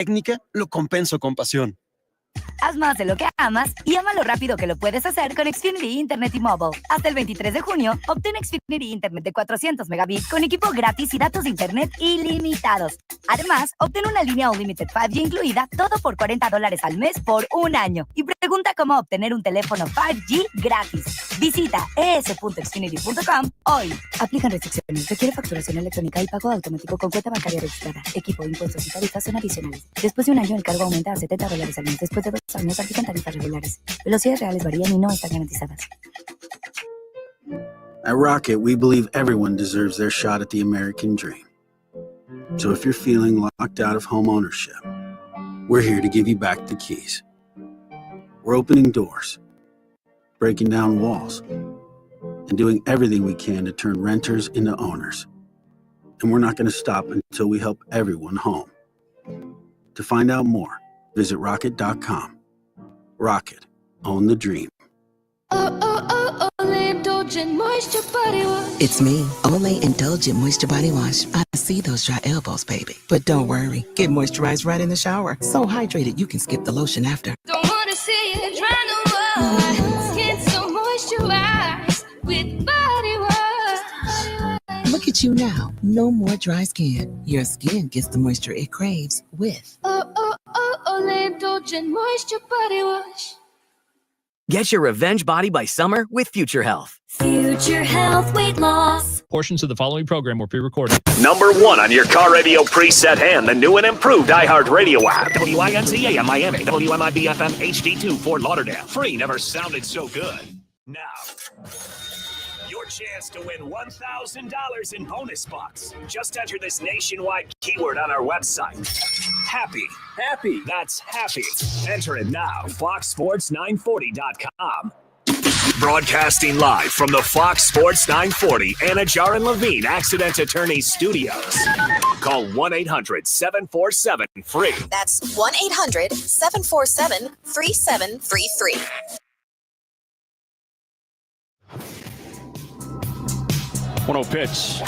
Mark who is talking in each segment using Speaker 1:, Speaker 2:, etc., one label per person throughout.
Speaker 1: técnica, lo compenso con pasión.
Speaker 2: Haz más de lo que amas y ama lo rápido que lo puedes hacer con Xfinity Internet y Mobile. Hasta el 23 de junio, obtén Xfinity Internet de 400 megabits con equipo gratis y datos de Internet ilimitados. Además, obtén una línea Unlimited 5G incluida, todo por $40 al mes por un año. Y pregunta cómo obtener un teléfono 5G gratis. Visita es.xfinity.com hoy. Aplican restricciones. Requiere facturación electrónica y pago automático con cuenta bancaria registrada. Equipo, impuestos y tarifas son adicionales. Después de un año, el cargo aumenta a $70 al mes. Después de 2 años, aplican tarifas regulares. Velocidades reales varían y no están garantizadas.
Speaker 3: At Rocket, we believe everyone deserves their shot at the American dream. So if you're feeling locked out of home ownership, we're here to give you back the keys. We're opening doors, breaking down walls, and doing everything we can to turn renters into owners. And we're not going to stop until we help everyone home. To find out more, visit rocket.com. Rocket, own the dream.
Speaker 4: Olay Indulgent Moisture Body Wash.
Speaker 5: It's me, Olay Indulgent Moisture Body Wash. I see those dry elbows, baby. But don't worry, get moisturized right in the shower. So hydrated you can skip the lotion after.
Speaker 4: Don't wanna see it dry no more. Skin so moisturized with body wash.
Speaker 5: Look at you now. No more dry skin. Your skin gets the moisture it craves with
Speaker 4: Olay Indulgent Moisture Body Wash.
Speaker 6: Get your revenge body by summer with Future Health.
Speaker 4: Future Health Weight Loss.
Speaker 7: Portions of the following program were pre-recorded.
Speaker 8: Number 1 on your car radio preset and the new and improved iHeartRadio app. WINCA in Miami. WMIB-FM HD2 Fort Lauderdale. Free never sounded so good. Now, your chance to win $1,000 in bonus bucks. Just enter this nationwide keyword on our website. Happy. Happy. That's happy. Enter it now. FoxSports940.com. Broadcasting live from the Fox Sports 940 Anna Jar and Levine Accident Attorneys Studios. Call 1-800-747-FREE.
Speaker 9: That's 1-800-747-3733.
Speaker 7: 1-0 pitch.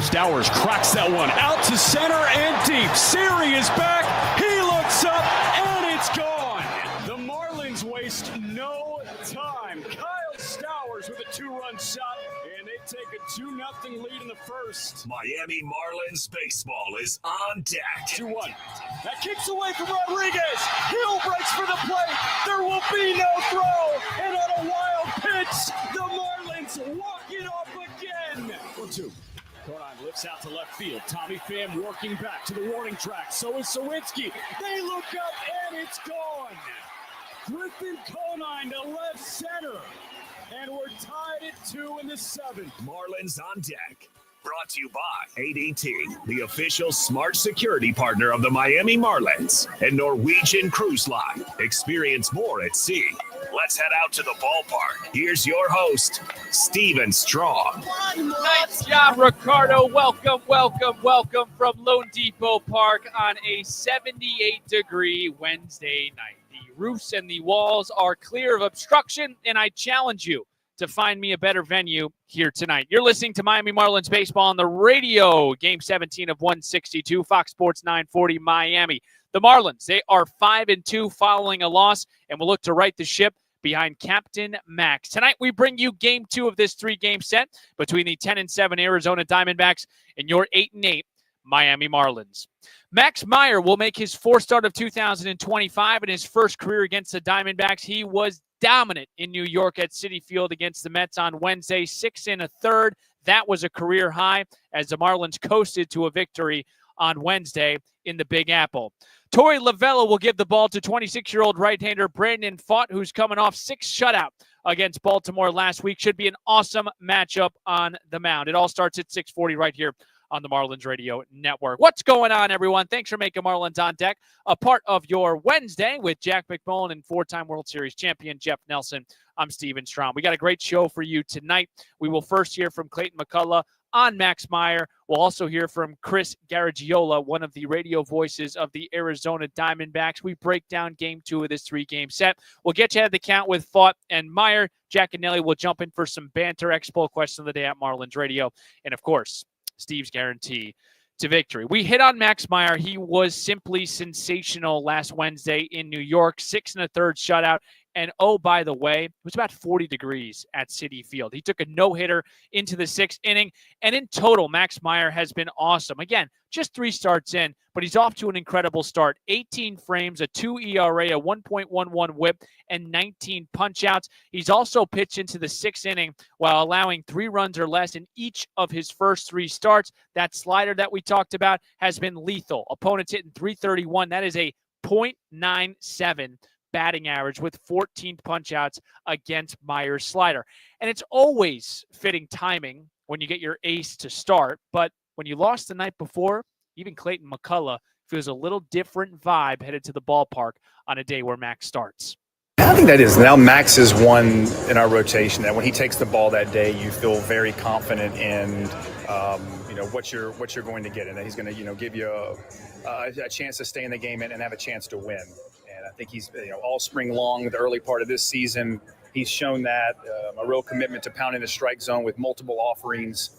Speaker 7: Stowers cracks that one out to center and deep. Siri is back. He looks up and it's gone. The Marlins waste no time. Kyle Stowers with a 2-run shot, and they take a 2-0 lead in the first.
Speaker 8: Miami Marlins baseball is on deck.
Speaker 7: 2-1. That kicks away from Rodriguez. Hill breaks for the plate. There will be no throw. And on a wild pitch, the Marlins walk it off again. 1-2. Conine lifts out to left field. Tommy Pham working back to the warning track. So is Sawinski. They look up and it's gone. Griffin Conine to left center. And we're tied at 2 in the 7th.
Speaker 8: Marlins on deck. Brought to you by ADT, the official smart security partner of the Miami Marlins, and Norwegian Cruise Line. Experience more at sea. Let's head out to the ballpark. Here's your host, Steven Strong.
Speaker 10: Nice job, Ricardo. Welcome from Lone Depot Park on a 78-degree Wednesday night. The roofs and the walls are clear of obstruction, and I challenge you to find me a better venue here tonight. You're listening to Miami Marlins baseball on the radio. Game 17 of 162, Fox Sports 940 Miami. The Marlins, they are 5-2 following a loss, and will look to right the ship behind Captain Max. Tonight, we bring you Game 2 of this 3-game set between the 10-7 Arizona Diamondbacks and your 8-8 Miami Marlins. Max Meyer will make his 4th start of 2025 in his first career against the Diamondbacks. He was dominant in New York at Citi Field against the Mets on Wednesday, 6 1/3. That was a career high as the Marlins coasted to a victory on Wednesday in the Big Apple. Torey Lovullo will give the ball to 26-year-old right-hander Brandon Pfaadt, who's coming off 6 shutout against Baltimore last week. Should be an awesome matchup on the mound. It all starts at 6:40 right here on the Marlins Radio Network. What's going on, everyone? Thanks for making Marlins on Deck a part of your Wednesday with Jack McMullen and 4-time World Series champion Jeff Nelson. I'm Steven Strom. We got a great show for you tonight. We will first hear from Clayton McCullough on Max Meyer. We'll also hear from Chris Garagiola, one of the radio voices of the Arizona Diamondbacks. We break down Game 2 of this 3-game set. We'll get you at the count with Pfaadt and Meyer. Jack and Nelly will jump in for some banter expo question of the day at Marlins Radio. And, of course, Steve's guarantee to victory. We hit on Max Meyer. He was simply sensational last Wednesday in New York, 6 1/3 shutout. And oh, by the way, it was about 40 degrees at Citi Field. He took a no-hitter into the 6th inning. And in total, Max Meyer has been awesome. Again, just 3 starts in, but he's off to an incredible start. 18 frames, a 2 ERA, a 1.11 whip, and 19 punch-outs. He's also pitched into the 6th inning while allowing 3 runs or less in each of his first 3 starts. That slider that we talked about has been lethal. Opponents hitting .331. That is a .97 batting average with 14 punch-outs against Meyer's slider. And it's always fitting timing when you get your ace to start, but when you lost the night before, even Clayton McCullough feels a little different vibe headed to the ballpark on a day where Max starts.
Speaker 11: I think that is now Max is one in our rotation that when he takes the ball that day, you feel very confident in what you're going to get, and that he's going to give you a chance to stay in the game and have a chance to win. And I think he's all spring long, the early part of this season, he's shown that a real commitment to pounding the strike zone with multiple offerings.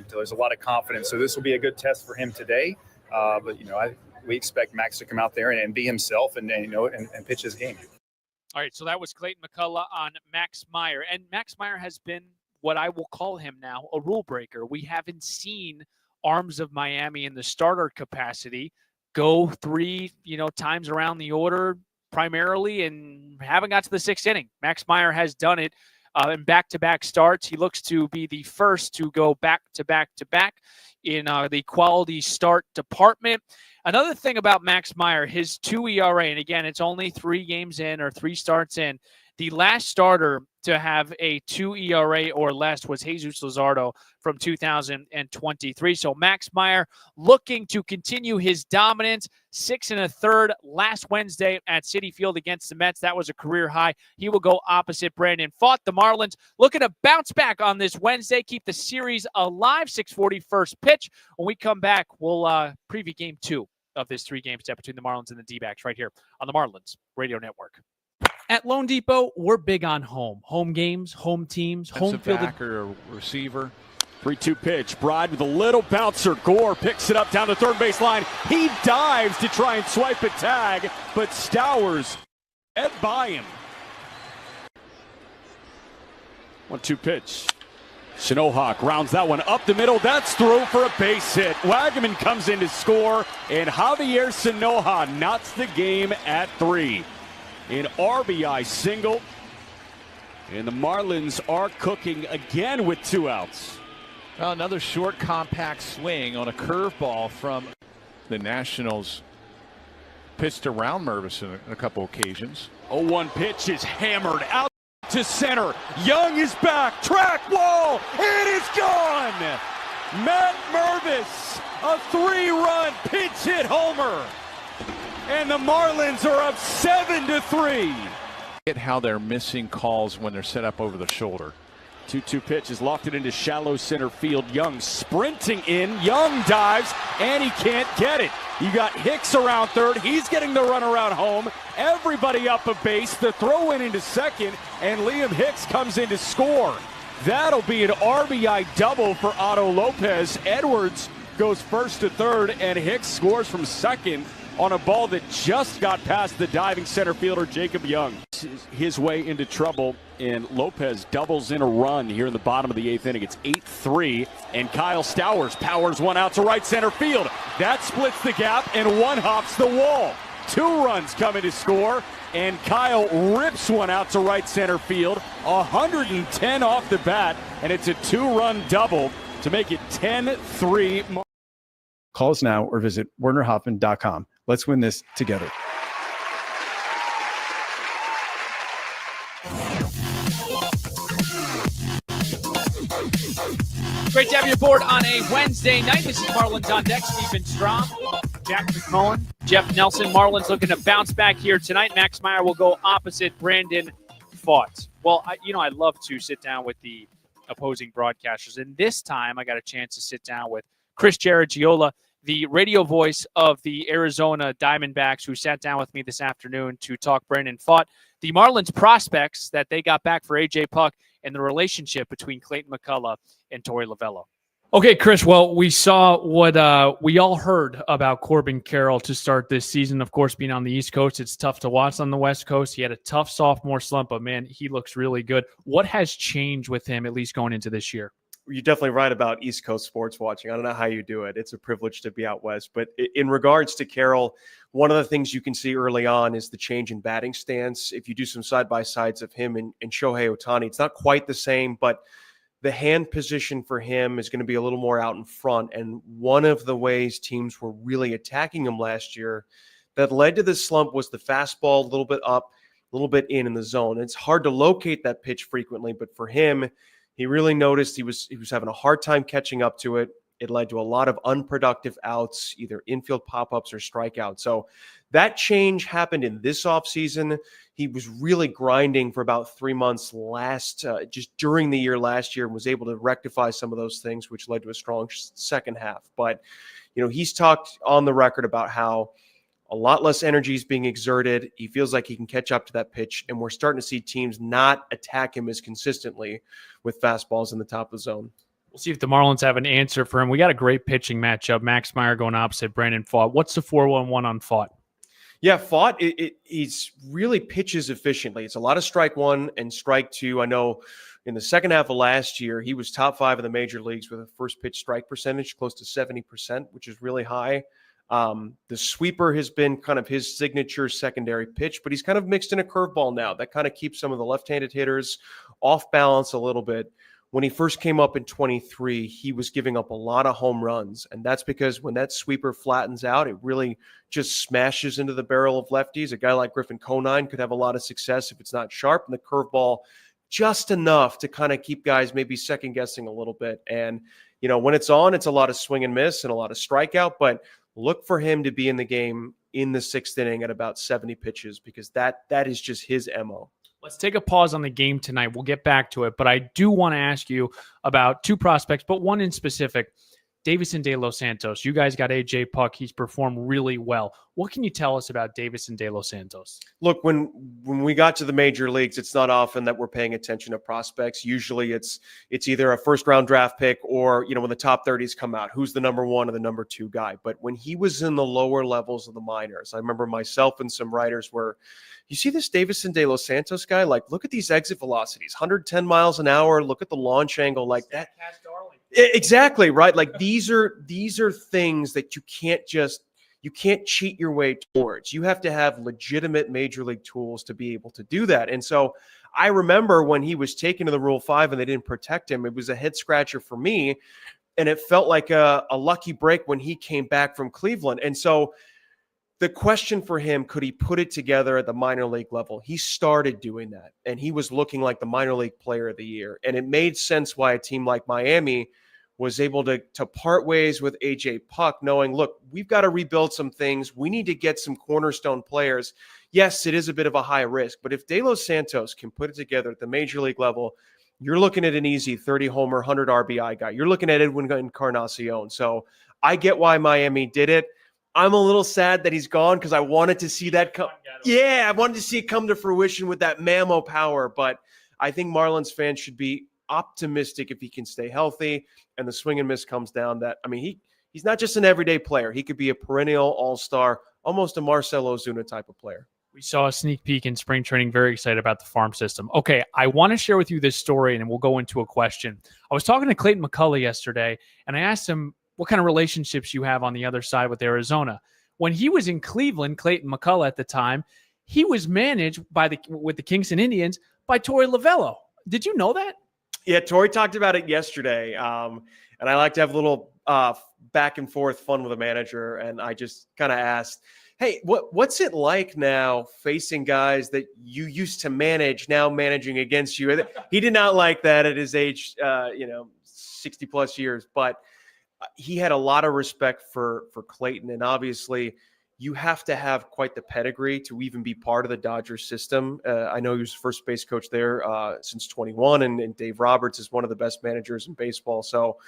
Speaker 11: So there's a lot of confidence. So this will be a good test for him today. But we expect Max to come out there and be himself and pitch his game.
Speaker 10: All right, so that was Clayton McCullough on Max Meyer. And Max Meyer has been what I will call him now, a rule breaker. We haven't seen Arms of Miami in the starter capacity go 3 times around the order primarily and haven't got to the 6th inning. Max Meyer has done it in back-to-back starts. He looks to be the first to go back-to-back-to-back in the quality start department. Another thing about Max Meyer, his 2 ERA, and again, it's only 3 games in or 3 starts in. The last starter to have a 2 ERA or less was Jesus Luzardo from 2023. So Max Meyer looking to continue his dominance. 6 1/3 last Wednesday at Citi Field against the Mets. That was a career high. He will go opposite Brandon Pfaadt. The Marlins looking to bounce back on this Wednesday, keep the series alive. 6:40 first pitch. When we come back, we'll preview game 2 of this 3-game set between the Marlins and the D-backs right here on the Marlins Radio Network. At Lone Depot, we're big on home games, home teams, home field.
Speaker 7: Backer, receiver. 3-2 pitch. Bride with a little bouncer. Gore picks it up down the third base line. He dives to try and swipe a tag, but Stowers head by him. 1-2 pitch. Shinohawk rounds that one up the middle. That's through for a base hit. Wagaman comes in to score, and Javier Shinoha knots the game at 3. An RBI single, and the Marlins are cooking again with 2 outs.
Speaker 12: Well, another short, compact swing on a curveball from the Nationals. Pitched around Mervis on a couple occasions.
Speaker 7: 0-1 pitch is hammered out to center. Young is back. Track wall. It is gone. Matt Mervis, a 3-run pinch hit homer. And the Marlins are up 7-3.
Speaker 12: Get how they're missing calls when they're set up over the shoulder.
Speaker 7: 2-2 pitch is lofted into shallow center field. Young sprinting in. Young dives, and he can't get it. You got Hicks around third. He's getting the run around home. Everybody up a base. The throw in into second, and Liam Hicks comes in to score. That'll be an RBI double for Otto Lopez. Edwards goes first to third, and Hicks scores from second on a ball that just got past the diving center fielder Jacob Young. His way into trouble, and Lopez doubles in a run here in the bottom of the 8th inning. It's 8-3, and Kyle Stowers powers one out to right center field. That splits the gap, and one hops the wall. 2 runs coming to score, and Kyle rips one out to right center field. 110 off the bat, and it's a 2-run double to make it 10-3.
Speaker 13: Call us now or visit wernerhoffman.com. Let's win this together.
Speaker 10: Great to have you aboard on a Wednesday night. This is Marlins on Deck. Stephen Strom, Jack McMullen, Jeff Nelson. Marlins looking to bounce back here tonight. Max Meyer will go opposite Brandon Pfaadt. Well, I love to sit down with the opposing broadcasters, and this time I got a chance to sit down with Chris Garagiola, the radio voice of the Arizona Diamondbacks, who sat down with me this afternoon to talk Brandon Pfaadt, the Marlins prospects that they got back for A.J. Puck, and the relationship between Clayton McCullough and Torey Lovullo. Okay, Chris. Well, we saw what we all heard about Corbin Carroll to start this season. Of course, being on the East Coast, it's tough to watch on the West Coast. He had a tough sophomore slump, but man, he looks really good. What has changed with him, at least going into this year?
Speaker 14: You're definitely right about East Coast sports watching. I don't know how you do it. It's a privilege to be out West. But in regards to Carroll, one of the things you can see early on is the change in batting stance. If you do some side-by-sides of him and Shohei Ohtani, it's not quite the same, but the hand position for him is going to be a little more out in front. And one of the ways teams were really attacking him last year that led to this slump was the fastball a little bit up, a little bit in the zone. It's hard to locate that pitch frequently, but for him, he really noticed he was having a hard time catching up to it. It led to a lot of unproductive outs, either infield pop-ups or strikeouts. So that change happened in this offseason. He was really grinding for about 3 months just during the year last year, and was able to rectify some of those things, which led to a strong second half. But, he's talked on the record about how a lot less energy is being exerted. He feels like he can catch up to that pitch, and we're starting to see teams not attack him as consistently with fastballs in the top of the zone.
Speaker 10: We'll see if the Marlins have an answer for him. We got a great pitching matchup. Max Meyer going opposite Brandon Pfaadt. What's the 4-1-1 on Pfaadt?
Speaker 14: Yeah, Pfaadt, he's really pitches efficiently. It's a lot of strike one and strike two. I know in the second half of last year, he was top 5 in the major leagues with a first pitch strike percentage, close to 70%, which is really high. The sweeper has been kind of his signature secondary pitch, but he's kind of mixed in a curveball now. That kind of keeps some of the left-handed hitters off balance a little bit. When he first came up in 23, he was giving up a lot of home runs, and that's because when that sweeper flattens out, it really just smashes into the barrel of lefties. A guy like Griffin Conine could have a lot of success if it's not sharp, and the curveball just enough to kind of keep guys maybe second-guessing a little bit. And, when it's on, it's a lot of swing and miss and a lot of strikeout, but look for him to be in the game in the 6th inning at about 70 pitches because that is just his MO.
Speaker 10: Let's take a pause on the game tonight. We'll get back to it, but I do want to ask you about 2 prospects, but one in specific, Davison De Los Santos. You guys got AJ Puck. He's performed really well. What can you tell us about Davison De Los Santos?
Speaker 14: Look, when we got to the major leagues, it's not often that we're paying attention to prospects. Usually it's either a first-round draft pick or, when the top 30s come out, who's the number 1 or the number 2 guy. But when he was in the lower levels of the minors, I remember myself and some writers were, you see this Davison De Los Santos guy? Like, look at these exit velocities, 110 miles an hour. Look at the launch angle like that. Exactly, right? Like these are things that you can't cheat your way towards. You have to have legitimate major league tools to be able to do that. And so I remember when he was taken to the Rule 5 and they didn't protect him, it was a head scratcher for me. And it felt like a lucky break when he came back from Cleveland. And so the question for him, could he put it together at the minor league level? He started doing that, and he was looking like the minor league player of the year. And it made sense why a team like Miami was able to part ways with AJ Puck, knowing, look, we've got to rebuild some things. We need to get some cornerstone players. Yes, it is a bit of a high risk, but if De Los Santos can put it together at the major league level, you're looking at an easy 30-homer, 100 RBI guy. You're looking at Edwin Encarnacion. So I get why Miami did it. I'm a little sad that he's gone because I wanted to see that come. Yeah, I wanted to see it come to fruition with that mammo power. But I think Marlins fans should be optimistic if he can stay healthy and the swing and miss comes down. He's not just an everyday player. He could be a perennial all-star, almost a Marcell Ozuna type of player.
Speaker 10: We saw a sneak peek in spring training. Very excited about the farm system. Okay, I want to share with you this story, and then we'll go into a question. I was talking to Clayton McCullough yesterday, and I asked him what kind of relationships you have on the other side with Arizona. When he was in Cleveland, Clayton McCullough at the time, he was managed with the Kingston Indians by Torey Lovullo. Did you know that?
Speaker 14: Yeah, Torey talked about it yesterday, and I like to have a little back and forth fun with a manager, and I just kind of asked, hey, what's it like now facing guys that you used to manage, now managing against you? He did not like that at his age, 60 plus years, but he had a lot of respect for Clayton, and obviously you have to have quite the pedigree to even be part of the Dodgers system. I know he was first base coach there since 21, and Dave Roberts is one of the best managers in baseball. So,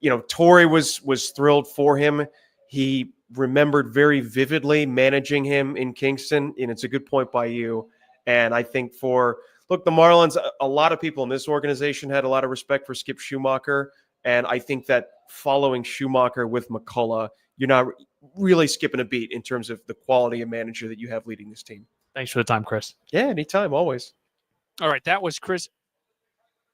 Speaker 14: Torey was thrilled for him. He remembered very vividly managing him in Kingston, and it's a good point by you. And I think the Marlins, a lot of people in this organization had a lot of respect for Skip Schumacher. And I think that following Schumacher with McCullough, you're not really skipping a beat in terms of the quality of manager that you have leading this team.
Speaker 10: Thanks for the time, Chris.
Speaker 14: Yeah, anytime, always.
Speaker 10: All right, that was Chris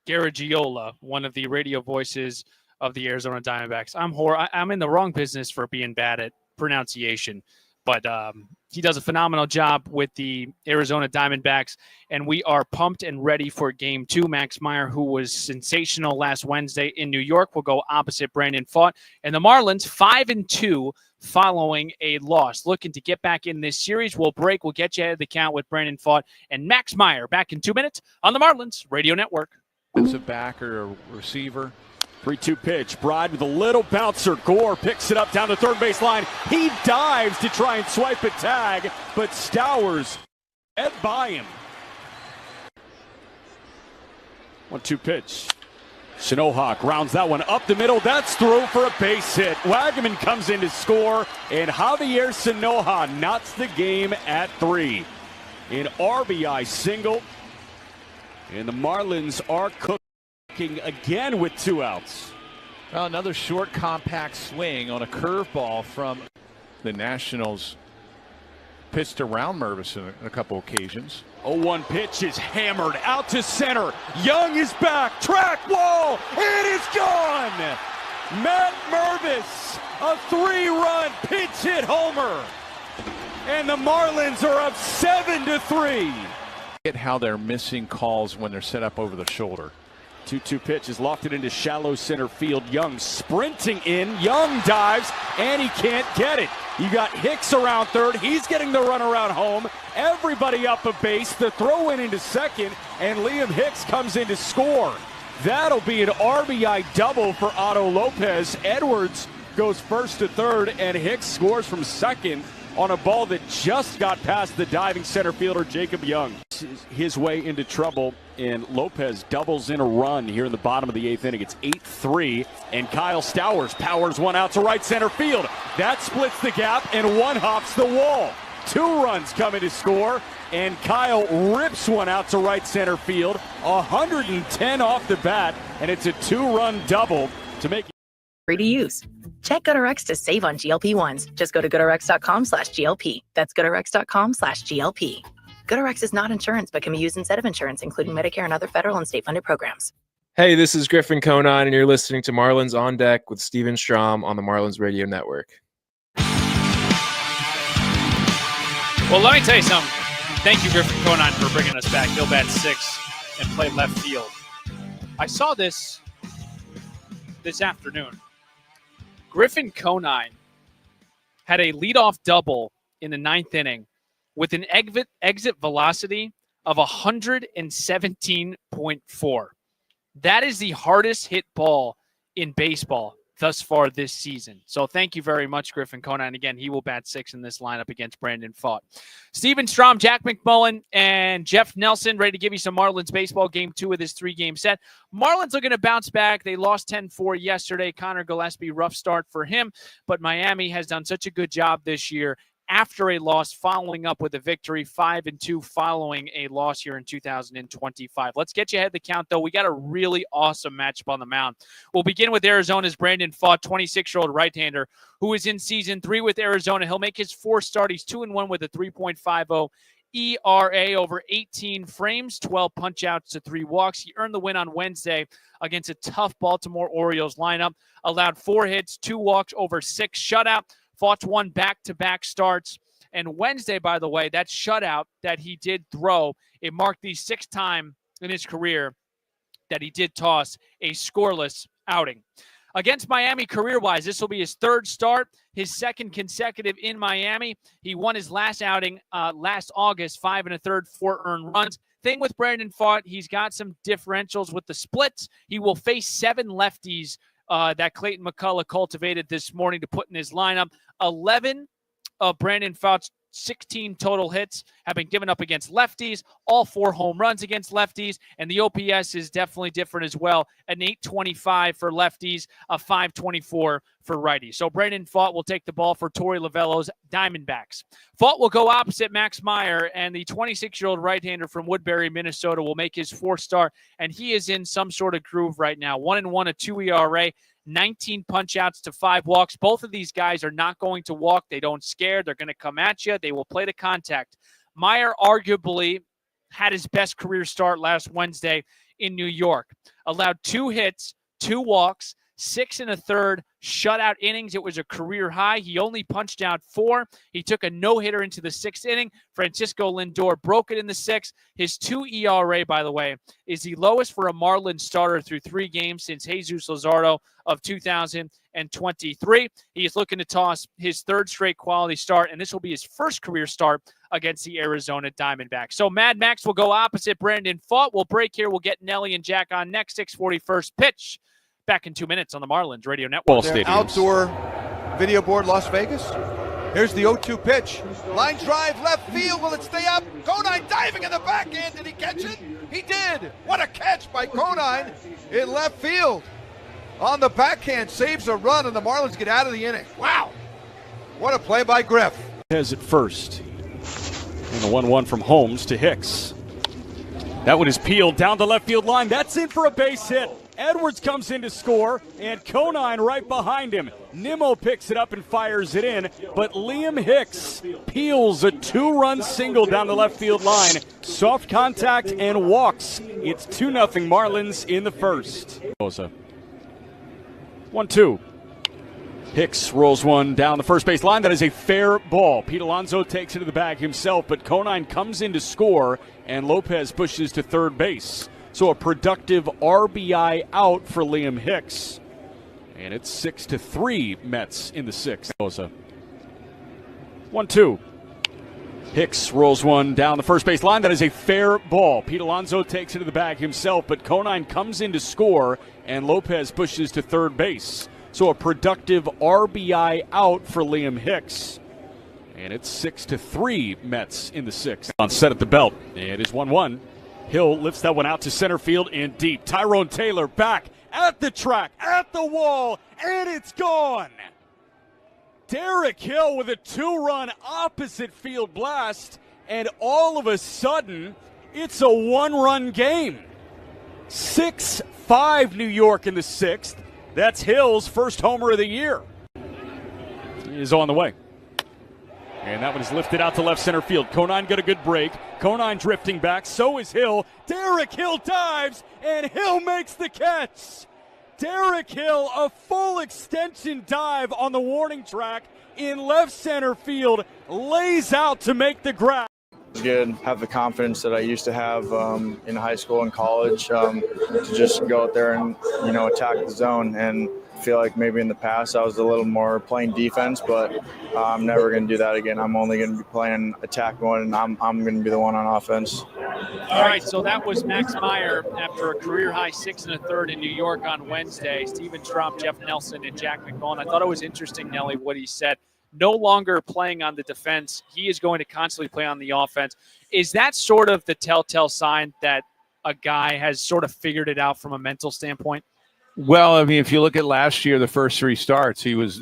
Speaker 10: Garagiola, one of the radio voices of the Arizona Diamondbacks. I'm in the wrong business for being bad at pronunciation, but he does a phenomenal job with the Arizona Diamondbacks, and we are pumped and ready for Game 2. Max Meyer, who was sensational last Wednesday in New York, will go opposite Brandon Pfaadt, and the Marlins 5-2 following a loss. Looking to get back in this series. We'll break. We'll get you ahead of the count with Brandon Pfaadt and Max Meyer back in 2 minutes on the Marlins Radio Network.
Speaker 12: Defensive back or a receiver. 3-2 pitch. Bride with a little bouncer. Gore picks it up down the third base line. He dives to try and swipe a tag, but Stowers head by him. 1-2 pitch. Shinohawk rounds that one up the middle. That's through for a base hit. Wagaman comes in to score, and Javier Shinoha knots the game at 3. An RBI single. And the Marlins are cooking again with 2 outs.
Speaker 15: Well, another short, compact swing on a curveball from
Speaker 12: the Nationals. Pitched around Mervis on a couple occasions. 0-1 pitch is hammered out to center. Young is back. Track wall. It is gone. Matt Mervis, a 3-run pinch hit homer. And the Marlins are up 7-3.
Speaker 15: Get how they're missing calls when they're set up over the shoulder.
Speaker 12: 2-2 pitch is lofted into shallow center field. Young sprinting in. Young dives, and he can't get it. You got Hicks around third. He's getting the run around home. Everybody up a base. The throw in into second, and Liam Hicks comes in to score. That'll be an RBI double for Otto Lopez. Edwards goes first to third, and Hicks scores from second on a ball that just got past the diving center fielder Jacob Young. His way into trouble, and Lopez doubles in a run here in the bottom of the 8th inning. It's 8-3, and Kyle Stowers powers one out to right center field. That splits the gap, and one hops the wall. 2 runs coming to score, and Kyle rips one out to right center field. 110 off the bat, and it's a 2-run double to make it
Speaker 16: free to use. Check GoodRx to save on GLP-1s. Just go to GoodRx.com/GLP. That's GoodRx.com/GLP. GoodRx is not insurance, but can be used instead of insurance, including Medicare and other federal and state-funded programs.
Speaker 17: Hey, this is Griffin Conine, and you're listening to Marlins On Deck with Steven Strom on the Marlins Radio Network.
Speaker 10: Well, let me tell you something. Thank you, Griffin Conine, for bringing us back. He'll bat 6 and play left field. I saw this afternoon. Griffin Conine had a leadoff double in the 9th inning with an exit velocity of 117.4. That is the hardest hit ball in baseball thus far this season. So thank you very much, Griffin Conine. Again, he will bat 6 in this lineup against Brandon Pfaadt. Steven Strom, Jack McMullen, and Jeff Nelson ready to give you some Marlins baseball. Game 2 of this 3-game set. Marlins looking to bounce back. They lost 10-4 yesterday. Connor Gillespie, rough start for him, but Miami has done such a good job this year after a loss, following up with a victory, 5-2 following a loss here in 2025. Let's get you ahead of the count, though. We got a really awesome matchup on the mound. We'll begin with Arizona's Brandon Pfaadt, 26-year-old right-hander, who is in season 3 with Arizona. He'll make his 4th start. He's 2-1 with a 3.50 ERA over 18 frames, 12 punch-outs to 3 walks. He earned the win on Wednesday against a tough Baltimore Orioles lineup. Allowed 4 hits, 2 walks over 6 shutout. Pfaadt's won back-to-back starts. And Wednesday, by the way, that shutout that he did throw, it marked the 6th time in his career that he did toss a scoreless outing. Against Miami career-wise, this will be his 3rd start, his 2nd consecutive in Miami. He won his last outing last August, 5 1/3, 4 earned runs. Thing with Brandon Pfaadt, he's got some differentials with the splits. He will face 7 lefties that Clayton McCullough cultivated this morning to put in his lineup. 11 of Brandon Pfaadt's 16 total hits have been given up against lefties, all 4 home runs against lefties, and the OPS is definitely different as well. An 825 for lefties, a 524 for righties. So Brandon Pfaadt will take the ball for Torey Lovullo's Diamondbacks. Pfaadt will go opposite Max Meyer, and the 26-year-old right-hander from Woodbury, Minnesota will make his 4th start, and he is in some sort of groove right now. 1-1, a 2 ERA, 19 punch-outs to 5 walks. Both of these guys are not going to walk. They don't scare. They're going to come at you. They will play to contact. Meyer arguably had his best career start last Wednesday in New York. Allowed 2 hits, 2 walks, 6 1/3 shutout innings. It was a career high. He only punched out 4. He took a no-hitter into the 6th inning. Francisco Lindor broke it in the 6th. His 2 ERA, by the way, is the lowest for a Marlins starter through 3 games since Jesus Luzardo of 2023. He is looking to toss his 3rd straight quality start, and this will be his first career start against the Arizona Diamondbacks. So Mad Max will go opposite Brandon Pfaadt. We'll break here. We'll get Nelly and Jack on next. 6:41 pitch. Back in 2 minutes on the Marlins Radio Network.
Speaker 18: Outdoor video board, Las Vegas. Here's the 0-2 pitch. Line drive, left field. Will it stay up? Conine diving in the backhand. Did he catch it? He did. What a catch by Conine in left field. On the backhand, saves a run, and the Marlins get out of the inning. Wow. What a play by Griff.
Speaker 12: Has it first. And the 1-1 from Holmes to Hicks. That one is peeled down the left field line. That's in for a base hit. Edwards comes in to score, and Conine right behind him. Nimmo picks it up and fires it in, but Liam Hicks peels a 2-run single down the left field line. Soft contact and walks. It's 2-0 Marlins in the first. 1-2. Hicks rolls one down the first base line. That is a fair ball. Pete Alonso takes it to the bag himself, but Conine comes in to score, and Lopez pushes to third base. So a productive RBI out for Liam Hicks. And it's 6-3 Mets in the 6th. 1-2. Hicks rolls one down the first base line. That is a fair ball. Pete Alonso takes it to the bag himself, but Conine comes in to score, and Lopez pushes to third base. So a productive RBI out for Liam Hicks. And it's 6-3 Mets in the 6th. On set at the belt. It is 1-1. Hill lifts that one out to center field and deep. Tyrone Taylor back at the track, at the wall, and it's gone. Derek Hill with a 2-run opposite field blast, and all of a sudden, it's a 1-run game. 6-5 New York in the 6th. That's Hill's first homer of the year. He is on the way. And that one is lifted out to left center field. Conine got a good break. Conine drifting back. So is Hill. Derek Hill dives, and Hill makes the catch. Derek Hill, a full extension dive on the warning track in left center field, lays out to make the grab.
Speaker 19: It's good. Have the confidence that I used to have in high school and college to just go out there and attack the zone. And I feel like maybe in the past I was a little more playing defense, but I'm never going to do that again. I'm only going to be playing attack one, and I'm going to be the one on offense.
Speaker 10: All right, so that was Max Meyer after a career-high 6 1/3 in New York on Wednesday. Steven Strom, Jeff Nelson, and Jack McMullen. I thought it was interesting, Nelly, what he said. No longer playing on the defense. He is going to constantly play on the offense. Is that sort of the telltale sign that a guy has sort of figured it out from a mental standpoint?
Speaker 15: Well, I mean, if you look at last year, the first 3 starts, he was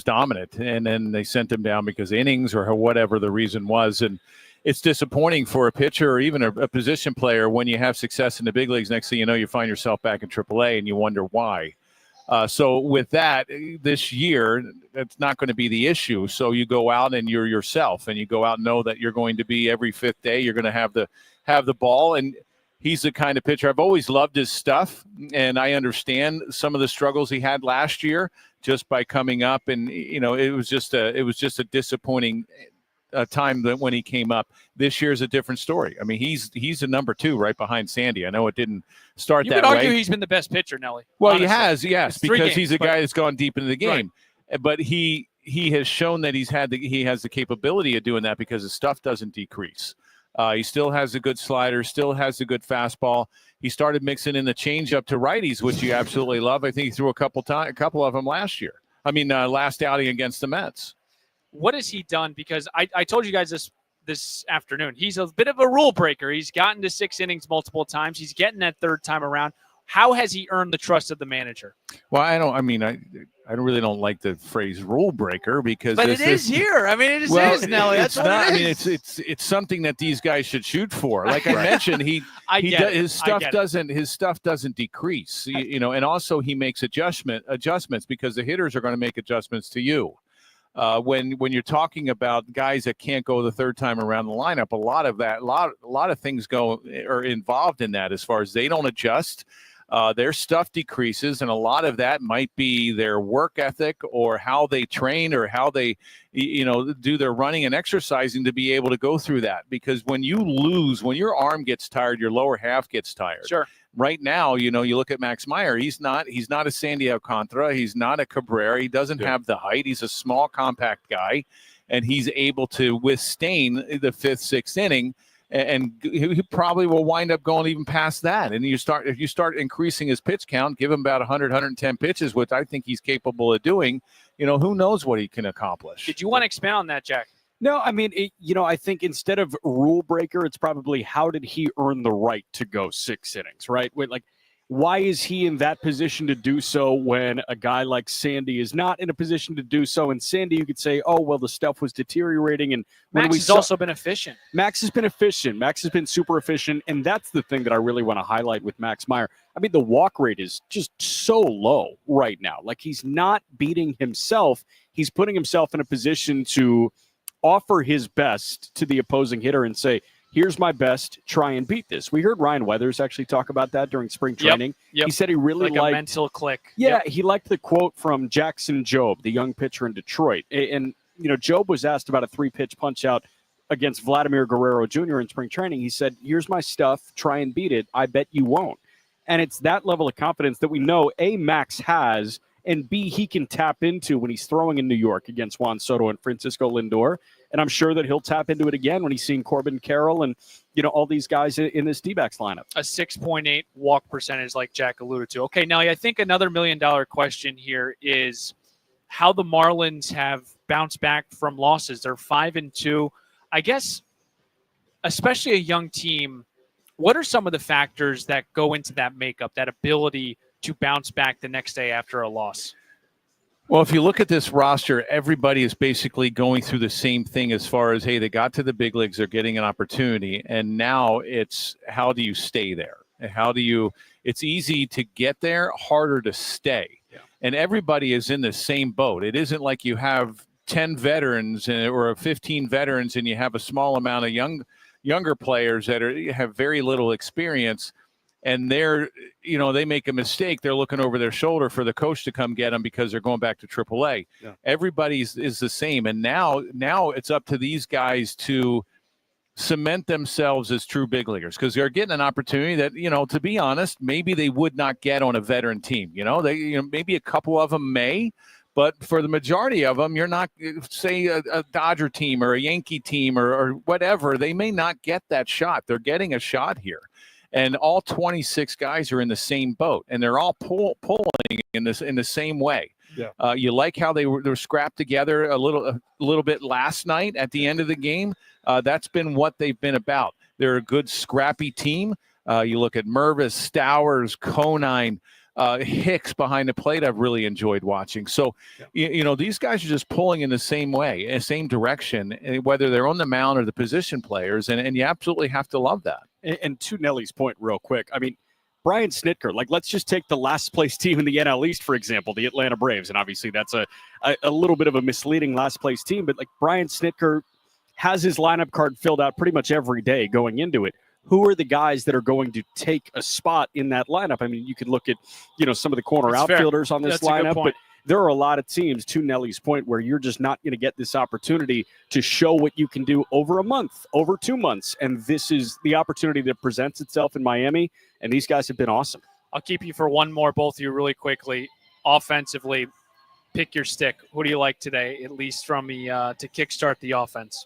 Speaker 15: dominant, and then they sent him down because innings or whatever the reason was. And it's disappointing for a pitcher or even a position player when you have success in the big leagues. Next thing you know, you find yourself back in AAA and you wonder why. So with that, this year, that's not going to be the issue. So you go out and you're yourself, and you go out and know that you're going to be every 5th day. You're going to have the ball, and he's the kind of pitcher. I've always loved his stuff, and I understand some of the struggles he had last year just by coming up. And it was just a disappointing time that when he came up. This year's a different story. I mean, he's a number 2 right behind Sandy. I know it didn't start that way.
Speaker 10: You could argue he's been the best pitcher, Nelly.
Speaker 15: Well,
Speaker 10: honestly.
Speaker 15: He has, yes, because he's a guy that's gone deep into the game.
Speaker 10: Right.
Speaker 15: But he has shown that he has the capability of doing that because his stuff doesn't decrease. He still has a good slider, still has a good fastball. He started mixing in the changeup to righties, which you absolutely love. I think he threw a couple of them last year. Last outing against the Mets.
Speaker 10: What has he done? Because I told you guys this afternoon. He's a bit of a rule breaker. He's gotten to 6 innings multiple times. He's getting that 3rd time around. How has he earned the trust of the manager?
Speaker 15: Well, I really don't like the phrase rule breaker because
Speaker 10: But it is here. I mean, it just is, Nelly. That's what it is.
Speaker 15: I mean, it's something that these guys should shoot for. Like I mentioned, his stuff doesn't decrease. And also he makes adjustments because the hitters are going to make adjustments to you. When you're talking about guys that can't go the third time around the lineup, a lot of things are involved in that as far as they don't adjust. Their stuff decreases, and a lot of that might be their work ethic or how they train or how they, do their running and exercising to be able to go through that. Because when your arm gets tired, your lower half gets tired.
Speaker 10: Sure.
Speaker 15: Right now, you look at Max Meyer. He's not a Sandy Alcantara. He's not a Cabrera. He doesn't have the height. He's a small, compact guy, and he's able to withstand the 5th, 6th inning. And he probably will wind up going even past that. And if you start increasing his pitch count, give him about 100, 110 pitches, which I think he's capable of doing, who knows what he can accomplish.
Speaker 10: Did you want to expand on that, Jack?
Speaker 20: No, I mean, I think instead of rule breaker, it's probably how did he earn the right to go 6 innings, right? Why is he in that position to do so when a guy like Sandy is not in a position to do so? And Sandy, you could say, oh, well, the stuff was deteriorating. And
Speaker 10: Max has also been efficient.
Speaker 20: Max has been efficient. Max has been super efficient. And that's the thing that I really want to highlight with Max Meyer. I mean, the walk rate is just so low right now. Like, he's not beating himself. He's putting himself in a position to offer his best to the opposing hitter and say, here's my best, try and beat this. We heard Ryan Weathers actually talk about that during spring training.
Speaker 10: Yep.
Speaker 20: He said he really
Speaker 10: liked a mental click.
Speaker 20: Yeah, he liked the quote from Jackson Jobe, the young pitcher in Detroit. And, Jobe was asked about a 3-pitch punch-out against Vladimir Guerrero Jr. in spring training. He said, here's my stuff, try and beat it. I bet you won't. And it's that level of confidence that we know, A, Max has, and B, he can tap into when he's throwing in New York against Juan Soto and Francisco Lindor. And I'm sure that he'll tap into it again when he's seeing Corbin Carroll and, all these guys in this D-backs lineup.
Speaker 10: A 6.8 walk percentage like Jack alluded to. Okay, Nelly, I think another $1 million question here is how the Marlins have bounced back from losses. They're 5-2. I guess, especially a young team, what are some of the factors that go into that makeup, that ability to bounce back the next day after a loss?
Speaker 15: Well, if you look at this roster, everybody is basically going through the same thing as far as, hey, they got to the big leagues, they're getting an opportunity, and now it's how do you stay there? It's easy to get there, harder to stay. Yeah. And everybody is in the same boat. It isn't like you have 10 veterans or 15 veterans and you have a small amount of younger players that have very little experience. And they make a mistake. They're looking over their shoulder for the coach to come get them because they're going back to AAA. Yeah. Everybody is the same. And now it's up to these guys to cement themselves as true big leaguers because they're getting an opportunity that, to be honest, maybe they would not get on a veteran team. Maybe a couple of them may, but for the majority of them, you're not, say, a Dodger team or a Yankee team or whatever. They may not get that shot. They're getting a shot here. And all 26 guys are in the same boat, and they're all pulling in the same way. Yeah. You like how they were scrapped together a little bit last night at the end of the game. That's been what they've been about. They're a good scrappy team. You look at Mervis, Stowers, Conine, Hicks behind the plate. I've really enjoyed watching. So, these guys are just pulling in the same way, in the same direction, whether they're on the mound or the position players, and you absolutely have to love that.
Speaker 20: And to Nelly's point real quick, I mean, Brian Snitker, let's just take the last place team in the NL East, for example, the Atlanta Braves. And obviously that's a little bit of a misleading last place team, but Brian Snitker has his lineup card filled out pretty much every day going into it. Who are the guys that are going to take a spot in that lineup? I mean, you could look at, some of the corner outfielders on this lineup, but there are a lot of teams, to Nelly's point, where you're just not going to get this opportunity to show what you can do over a month, over 2 months. And this is the opportunity that presents itself in Miami. And these guys have been awesome.
Speaker 10: I'll keep you for one more, both of you, really quickly. Offensively, pick your stick. Who do you like today, at least from me, to kickstart the offense?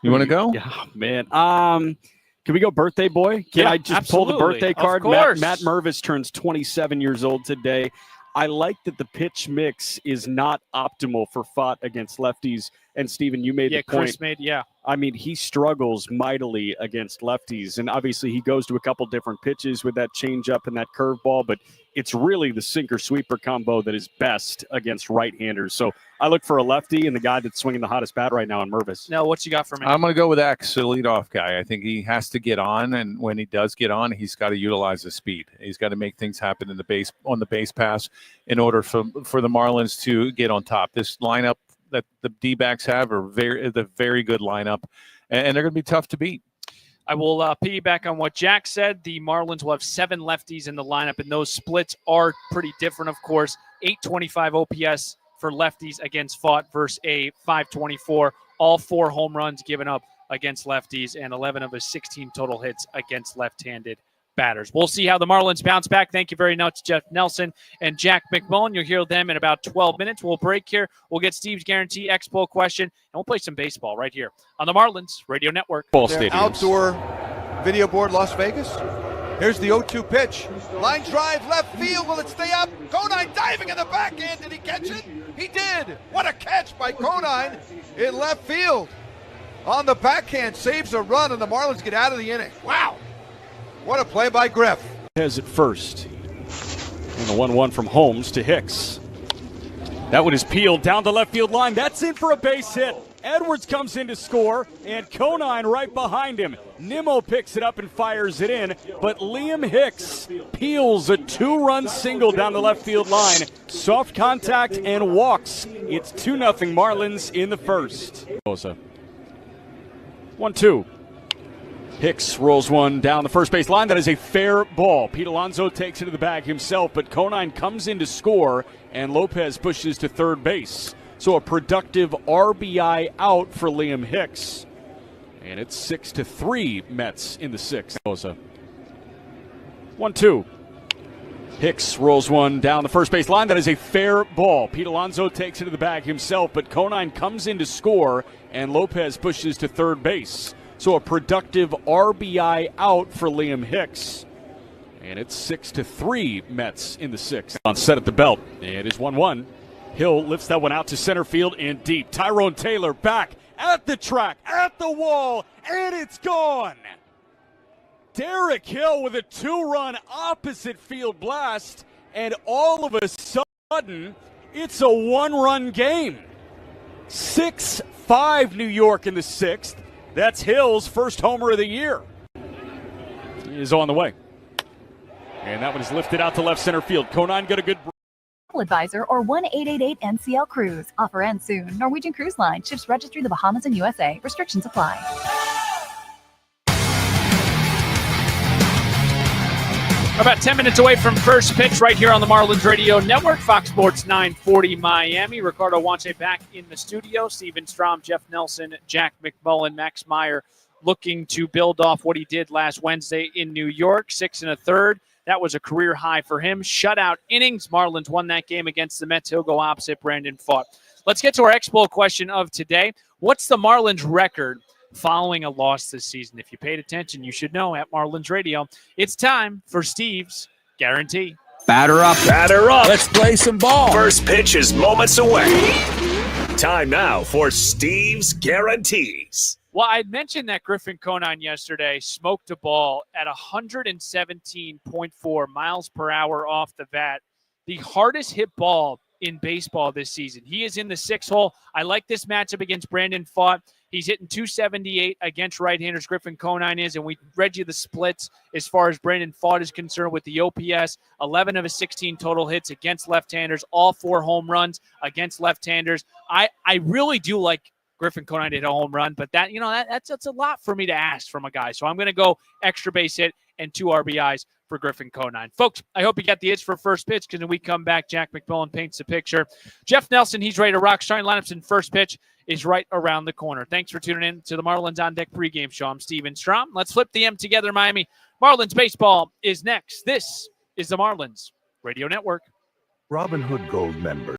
Speaker 15: You want to go?
Speaker 20: Yeah, man. Can we go birthday boy? Can I just pull the birthday card? Matt Mervis turns 27 years old today. I like that the pitch mix is not optimal for Pfaadt against lefties And Steven, you made the point.
Speaker 10: Chris made,
Speaker 20: I mean, he struggles mightily against lefties, and obviously he goes to a couple different pitches with that changeup and that curveball, but it's really the sinker-sweeper combo that is best against right-handers. So I look for a lefty and the guy that's swinging the hottest bat right now in Mervis.
Speaker 10: Now, what you got for me?
Speaker 15: I'm going to go with X, the leadoff guy. I think he has to get on, and when he does get on, he's got to utilize the speed. He's got to make things happen on the base pass in order for the Marlins to get on top. This lineup that the D-backs have are very good lineup, and they're going to be tough to beat.
Speaker 10: I will piggyback on what Jack said. The Marlins will have 7 lefties in the lineup, and those splits are pretty different, of course. 825 OPS for lefties against Fought versus a 524. All 4 home runs given up against lefties, and 11 of his 16 total hits against left-handed batters. We'll see how the Marlins bounce back. Thank you very much, Jeff Nelson and Jack McMullen. You'll hear them in about 12 minutes. We'll break here. We'll get Steve's Guarantee Expo question, and we'll play some baseball right here on the Marlins Radio Network.
Speaker 18: Outdoor video board, Las Vegas. Here's the 0-2 pitch. Line drive, left field. Will it stay up? Conine diving in the backhand. Did he catch it? He did. What a catch by Conine in left field. On the backhand, saves a run, and the Marlins get out of the inning. Wow. What a play by Griff.
Speaker 20: Has it first. And the 1-1 from Holmes to Hicks. That one is peeled down the left field line. That's in for a base hit. Edwards comes in to score, and Conine right behind him. Nimmo picks it up and fires it in, but Liam Hicks peels a 2-run single down the left field line. Soft contact and walks. It's 2-0 Marlins in the first. 1-2. Hicks rolls one down the first base line. That is a fair ball. Pete Alonso takes it to the bag himself, but Conine comes in to score, and Lopez pushes to third base. So a productive RBI out for Liam Hicks. And it's 6-3 Mets in the sixth. 1-2. Hicks rolls one down the first base line. That is a fair ball. Pete Alonso takes it to the bag himself, but Conine comes in to score, and Lopez pushes to third base. So a productive RBI out for Liam Hicks. And it's 6-3 Mets in the sixth. On set at the belt. It is 1-1. Hill lifts that one out to center field and deep. Tyrone Taylor back at the track, at the wall, and it's gone. Derek Hill with a 2-run opposite field blast, and all of a sudden, it's a 1-run game. 6-5 New York in the sixth. That's Hill's first homer of the year. He is on the way. And that one is lifted out to left center field. Conine got a good
Speaker 21: advisor or 1-888-NCL Cruise. Offer ends soon. Norwegian Cruise Line. Ships registry the Bahamas and USA. Restrictions apply.
Speaker 10: We're about 10 minutes away from first pitch right here on the Marlins Radio Network. Fox Sports 940 Miami. Ricardo Wance back in the studio. Steven Strom, Jeff Nelson, Jack McMullen, Max Meyer looking to build off what he did last Wednesday in New York. 6 1/3. That was a career high for him. Shutout innings. Marlins won that game against the Mets. He'll go opposite Brandon Fought. Let's get to our Expo question of today. What's the Marlins record following a loss this season? If you paid attention, you should know at Marlins Radio. It's time for Steve's Guarantee.
Speaker 8: Batter up. Batter up.
Speaker 6: Let's play some ball.
Speaker 8: First pitch is moments away. Time now for Steve's Guarantees.
Speaker 10: Well, I mentioned that Griffin Conine yesterday smoked a ball at 117.4 miles per hour off the bat. The hardest hit ball in baseball this season. He is in the 6th hole. I like this matchup against Brandon Fought. He's hitting 278 against right-handers. Griffin Conine is, and we read you the splits as far as Brandon Fought is concerned with the OPS. 11 of his 16 total hits against left-handers. All 4 home runs against left-handers. I really do like Griffin Conine hit a home run, but that's a lot for me to ask from a guy. So I'm going to go extra base hit and 2 RBIs for Griffin Conine. Folks, I hope you got the itch for first pitch, because when we come back, Jack McMullen paints the picture. Jeff Nelson, he's ready to rock. Starting lineups in first pitch is right around the corner. Thanks for tuning in to the Marlins On Deck pregame show. I'm Steven Strom. Let's flip the M together, Miami. Marlins baseball is next. This is the Marlins Radio Network.
Speaker 22: Robinhood Gold members